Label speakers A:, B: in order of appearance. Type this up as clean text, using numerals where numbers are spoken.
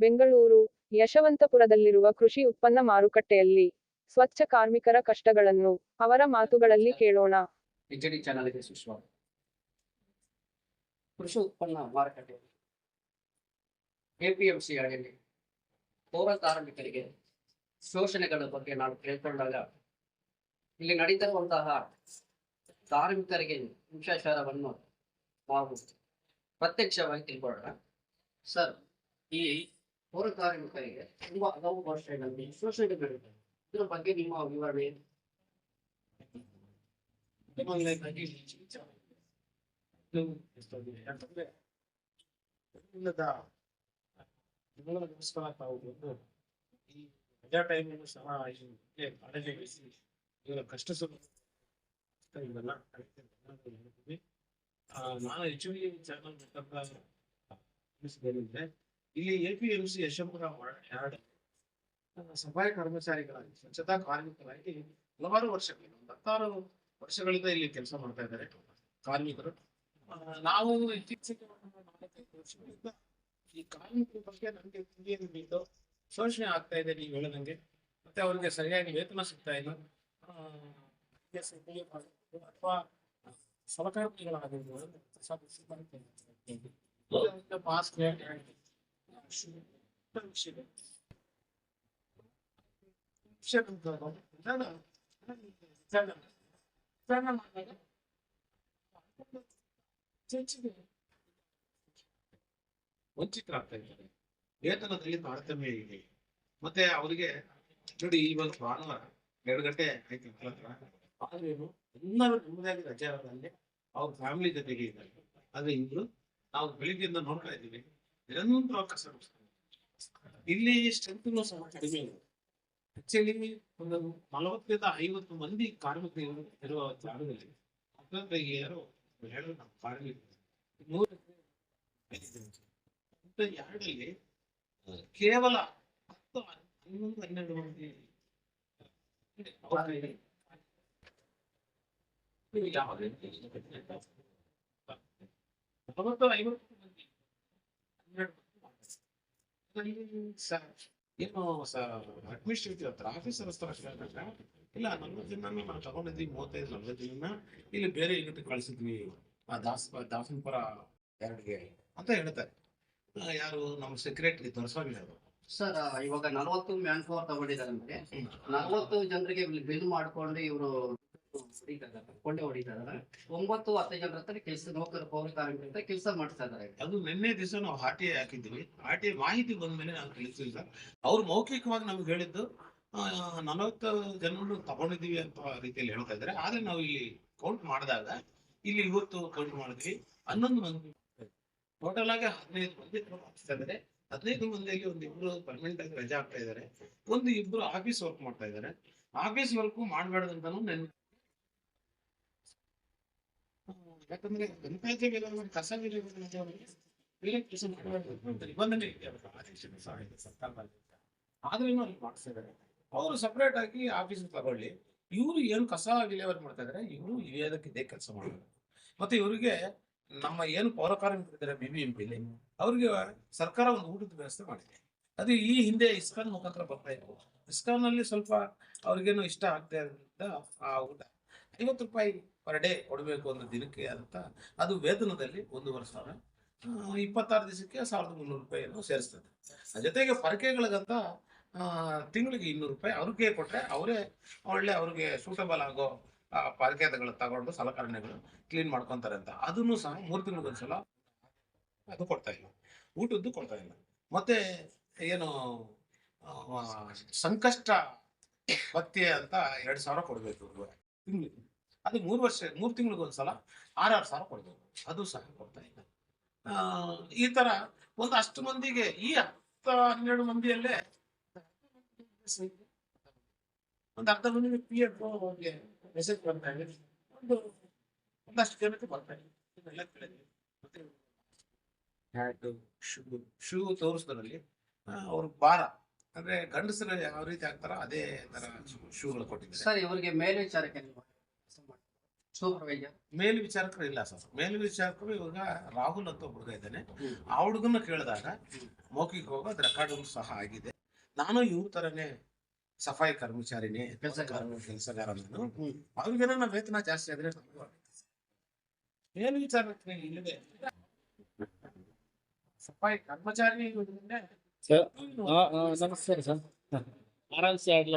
A: ಬೆಂಗಳೂರು ಯಶವಂತಪುರದಲ್ಲಿರುವ ಕೃಷಿ ಉತ್ಪನ್ನ ಮಾರುಕಟ್ಟೆಯಲ್ಲಿ ಸ್ವಚ್ಛ ಕಾರ್ಮಿಕರ ಕಷ್ಟಗಳನ್ನು ಅವರ ಮಾತುಗಳಲ್ಲಿ ಕೇಳೋಣ.
B: ಎಚ್ಡಿ ಚಾನಲ್ಗೆ ಸುಸ್ವಾಗತ. ಕೃಷಿ ಉತ್ಪನ್ನ ಮಾರುಕಟ್ಟೆಯಲ್ಲಿ ಎಪಿಎಂಸಿ ಅಡಿಯಲ್ಲಿ ಪೌರ ಕಾರ್ಮಿಕರಿಗೆ ಶೋಷಣೆಗಳ ಬಗ್ಗೆ ನಾವು ಕೇಳ್ಕೊಂಡಾಗ ಇಲ್ಲಿ ನಡೀತಿರುವಂತಹ ಕಾರ್ಮಿಕರಿಗೆ ಹಿಂಸಾಚಾರವನ್ನು ನಾವು ಪ್ರತ್ಯಕ್ಷವಾಗಿ ತಿಳ್ಕೊಳ್ಳೋಣ. ಸರ್, ಈ ಪೌರ ಕಾರ್ಮಿಕರಿಗೆ ತುಂಬಾ ಹಲವು ವರ್ಷಗಳಲ್ಲಿ ಶೋಷಣೆಗಳಿವೆ. ಇದ್ರ ಬಗ್ಗೆ ನಿಮ್ಮ ವಿವರಣೆ ಏನು?
C: ಈ ರಜಾ ಟೈಮಲ್ಲೂ ಸಹ ಇವರ ಕಷ್ಟ ಇದೆಲ್ಲ ಹೇಳ್ತೀವಿ. ನಾನು ಹೆಚ್ಚುವರಿ ಚಾನಲ್ ಇಲ್ಲಿ ಎಪಿಎಂಸಿ ಯಶವಂತಪುರ ಯಾರ್ಡ್ ಸಫಾಯಿ ಕರ್ಮಚಾರಿಗಳಾಗಿ ಸ್ವಚ್ಛತಾ ಕಾರ್ಮಿಕರಾಗಿ ಹಲವಾರು ವರ್ಷಗಳಿಂದ 16 ವರ್ಷಗಳಿಂದ ಇಲ್ಲಿ ಕೆಲಸ ಮಾಡ್ತಾ ಇದ್ದಾರೆ ಕಾರ್ಮಿಕರು. ನಾವು ಇತ್ತೀಚೆಗೆ 4-5 ವರ್ಷಗಳಿಂದ ಈ ಕಾರ್ಮಿಕರ ಬಗ್ಗೆ ನಮಗೆ ತಿಳಿಯನ್ನು ಬಿದ್ದು ಶೋಷಣೆ ಆಗ್ತಾ ಇದೆ ನೀವು ಹೇಳದಂಗೆ. ಮತ್ತೆ ಅವ್ರಿಗೆ ಸರಿಯಾಗಿ ವೇತನ ಸಿಗ್ತಾ ಇಲ್ಲ, ಅಥವಾ ಸಹಕಾರಿಗಳಾಗಿರ್ಬೋದು ಮಾಸ್ಕ್ ವಂಚಿತರಾಗ್ತಾ ಇದ್ದಾರೆ. ವೇತನದಲ್ಲಿ ತಾರತಮ್ಯ ಇದೆ. ಮತ್ತೆ ಅವರಿಗೆ ನೋಡಿ, ಇವಾಗ ಭಾನುವಾರ 2 ಗಂಟೆ ಆಯ್ತು ಆದ್ರೇನು ಎಲ್ಲರೂ ನೆಮ್ಮದಿಯಾಗಿ ರಜೆಯಲ್ಲಿ ಅವ್ರ ಫ್ಯಾಮಿಲಿ ಜೊತೆಗೆ ಇದ್ದಾರೆ. ಆದ್ರೆ ಇಬ್ರು ನಾವು ಬೆಳಿಗ್ಗೆಯಿಂದ ನೋಡ್ತಾ ಇದ್ದೀವಿ, ನಿರಂತರ ಕಸ ಇಲ್ಲಿ ಸ್ಟ್ರೆಂತ್ ಸಹ ಕಡಿಮೆ ಇದೆ. ಆಕ್ಚುಲಿ ಒಂದು 40-50 ಮಂದಿ ಕಾರ್ಮಿಕರು ಇರುವ ಜಾಗದಲ್ಲಿ ಯಾರು ಹೇಳೋದು ನಮ್ಮ ಕಾರ್ಮಿಕರು ಯಾರ್ಡಲ್ಲಿ ಕೇವಲ 10-11-12 ಮಂದಿ ಏನು ಅಡ್ಮಿನಿಸ್ಟ್ರೇಟಿವ್ ಹತ್ರ ಆಫೀಸರ್ ಇಲ್ಲ 40 ಜನ ನಾವು ತಗೊಂಡಿದ್ವಿ, 35-40 ಜನ ಇಲ್ಲಿ ಬೇರೆ ಯೂನಿಟ್ ಕಳಿಸಿದ್ವಿ ದಾಸನಪುರ ಯಾರ್ಡ್ಗೆ ಅಂತ ಹೇಳ್ತಾರೆ. ಯಾರು ನಮ್ಮ ಸೆಕ್ರೆಟರಿ ದೊರಸ್ವಾಮಿ ಅವರು.
B: ಸರ್, ಇವಾಗ 40 ಮ್ಯಾನ್ ಪವರ್ ತಗೊಂಡಿದ್ದಾರೆ ಅಂದ್ರೆ 40 ಜನರಿಗೆ ಬಿಲ್ ಮಾಡ್ಕೊಂಡು ಇವರು ಕೊಂಡೆ ಹೊಡಿತಾರೆ. 9-10 ಜನರ ಹತ್ರ ಕೆಲಸ ನೌಕರ ಪೌರ ಕಾರ್ಮಿಕರ ಕೆಲಸ ಮಾಡ್ತಾ ಇದ್ದಾರೆ.
C: ಅದು ನಿನ್ನೆ ದಿವಸ ನಾವು ಆರ್ಟಿಐ ಹಾಕಿದ್ವಿ. ಆರ್ಟಿಐ ಮಾಹಿತಿ ಬಂದ್ಮೇಲೆ ನಾವು ತಿಳಿಸಿಲ್ಲ. ಅವ್ರು ಮೌಖಿಕವಾಗಿ ನಮ್ಗೆ ಹೇಳಿದ್ದು 40 ಜನರು ತಗೊಂಡಿದೀವಿ ಅಂತ ರೀತಿಯಲ್ಲಿ ಹೇಳ್ತಾ ಇದ್ದಾರೆ. ಆದ್ರೆ ನಾವು ಇಲ್ಲಿ ಕೌಂಟ್ ಮಾಡಿದಾಗ ಇಲ್ಲಿ ಇವತ್ತು ಕೌಂಟ್ ಮಾಡಿದ್ವಿ 11 ಮಂದಿ, ಟೋಟಲ್ ಆಗಿ 15 ಮಂದಿ ಆಗ್ತಾ ಇದ್ದಾರೆ. 15 ಮಂದಿಯಲ್ಲಿ 1-2 ಪರ್ಮನೆಂಟ್ ಆಗಿ ರಜೆ ಆಗ್ತಾ ಇದ್ದಾರೆ, 1-2 ಆಫೀಸ್ ವರ್ಕ್ ಮಾಡ್ತಾ ಇದ್ದಾರೆ. ಆಫೀಸ್ ವರ್ಕ್ ಮಾಡ್ಬೇಡದಂತಾನು ನೆನ್ನೆ, ಯಾಕಂದ್ರೆ ಕಸ ಬೇರೆ ಕೆಲಸ ಮಾಡಬಾರ್ದು ನಿಬಂಧನೆ ಇದೆ, ಆದೇಶನೂ ಸಹ ಇದೆ ಸರ್ಕಾರದಲ್ಲಿ. ಆದ್ರೂ ಅಲ್ಲಿ ಮಾಡ್ತಾ ಇದ್ದಾರೆ. ಅವರು ಸಪರೇಟ್ ಆಗಿ ಆಫೀಸ್ ತಗೊಳ್ಳಿ. ಇವರು ಏನು ಕಸ ವಿಲೇವಾರಿ ಮಾಡ್ತಾ ಇದಾರೆ, ಇವರು ಇದೇ ಕೆಲಸ ಮಾಡೋದು. ಮತ್ತೆ ಇವರಿಗೆ ನಮ್ಮ ಏನು ಪೌರ ಕಾರ್ಮಿಕರಿದ್ದಾರೆ BBMP ಅವ್ರಿಗೆ ಸರ್ಕಾರ ಒಂದು ಊಟದ ವ್ಯವಸ್ಥೆ ಮಾಡಿದೆ. ಅದು ಈ ಹಿಂದೆ ಇಸ್ಕಾನ್ ಮುಖಾಂತರ ಬರ್ತಾ ಇತ್ತು. ಇಸ್ಕಾನ್ ಅಲ್ಲಿ ಸ್ವಲ್ಪ ಅವ್ರಿಗೇನು ಇಷ್ಟ ಆಗ್ತಾ ಇರೋದ್ರಿಂದ ಆ ಊಟ 50 ರೂಪಾಯಿ ಪರ್ ಡೇ ಕೊಡಬೇಕು ಒಂದು ದಿನಕ್ಕೆ ಅಂತ. ಅದು ವೇತನದಲ್ಲಿ 1,500, 26 ದಿವಸಕ್ಕೆ 1,300 ರೂಪಾಯಿಯನ್ನು ಸೇರಿಸ್ತದೆ. ಜೊತೆಗೆ ಪರಕೆಗಳಿಗಂತ ತಿಂಗಳಿಗೆ 200 ರೂಪಾಯಿ ಅವ್ರಿಗೆ ಕೊಟ್ಟರೆ ಅವರೇ ಒಳ್ಳೆ ಅವ್ರಿಗೆ ಸೂಟಬಲ್ ಆಗೋ ಪರಕೆಗಳು ತಗೊಂಡು ಸಲಕರಣೆಗಳು ಕ್ಲೀನ್ ಮಾಡ್ಕೊಂತಾರೆ ಅಂತ. ಅದನ್ನು ಸಹ 3 ತಿಂಗಳಿಗೊಂದ್ಸಲ ಅದು ಕೊಡ್ತಾ ಇಲ್ಲ, ಊಟದ್ದು ಕೊಡ್ತಾ ಇಲ್ಲ. ಮತ್ತೆ ಏನು ಸಂಕಷ್ಟ ಭತ್ಯೆ ಅಂತ 2,000 ಕೊಡ್ಬೇಕು ತಿಂಗಳಿಗೆ. ಅದು 3 ತಿಂಗಳಿಗೊಂದ್ಸಲ 6,000 ಕೊಡ್ಬೇಕು, ಅದು ಸಹ ಕೊಡ್ತಾ ಇಲ್ಲ. ಈ ತರ ಒಂದಷ್ಟು ಮಂದಿಗೆ ಈ 10-12 ಮಂದಿಯಲ್ಲೇ ಒಂದು ಅರ್ಧ ಮಂದಿಗೆ PF ಮೆಸೇಜ್ ಬರ್ತಾ ಇದೆ, ಒಂದಷ್ಟು ಜನಕ್ಕೆ ಬರ್ತಾ ಇದೆ. ಇದೆಲ್ಲ ಕೇಳಿದ್ವಿ. ಮತ್ತೆ ಹ್ಯಾಟ್, ಶೂ ತೋರಿಸಿದ್ರಲ್ಲಿ ಅವ್ರ ಭಾರ ಅಂದ್ರೆ ಗಂಡಸರು ಯಾವ ರೀತಿ ಆಗ್ತಾರ ಅದೇ ತರ ಶೂಗಳು ಕೊಟ್ಟಿದ್ದಾರೆ.
B: ಸರ್, ಇವರಿಗೆ ಮೇಲ್ವಿಚಾರಕ್ಕೆ ಸೂಪರ್ವೈಸರ್
C: ಮೇಲ್ವಿಚಾರಕರು ಇಲ್ಲ ಸರ್. ಮೇಲ್ವಿಚಾರಕರು ಇವಾಗ ರಾಹುಲ್ ಅಂತ ಹುಡುಗ ಇದ್ದಾನೆ. ಆ ಹುಡುಗನ ಕೇಳಿದಾಗ ಮೌಖಿಕ ಹೋಗೋದು ರೆಕಾರ್ಡ್ ಸಹ ಆಗಿದೆ. ನಾನು ಇವ್ರ ತರನೇ ಸಫಾಯಿ ಕರ್ಮಚಾರಿನೇ, ಕೆಲಸಗಾರ ನಾನು. ಅವ್ರಿಗೇನ ವೇತನ ಜಾಸ್ತಿ ಆದ್ರೆ ಏನು ವಿಚಾರ ಇಲ್ಲದೆ ಸಫಾಯಿ ಕರ್ಮಚಾರಿ
D: ಸರ್ ನಮಸ್ಕಾರ ಸರ್. ಆರಾಮ್ಸೆ ಆಗ್ಲ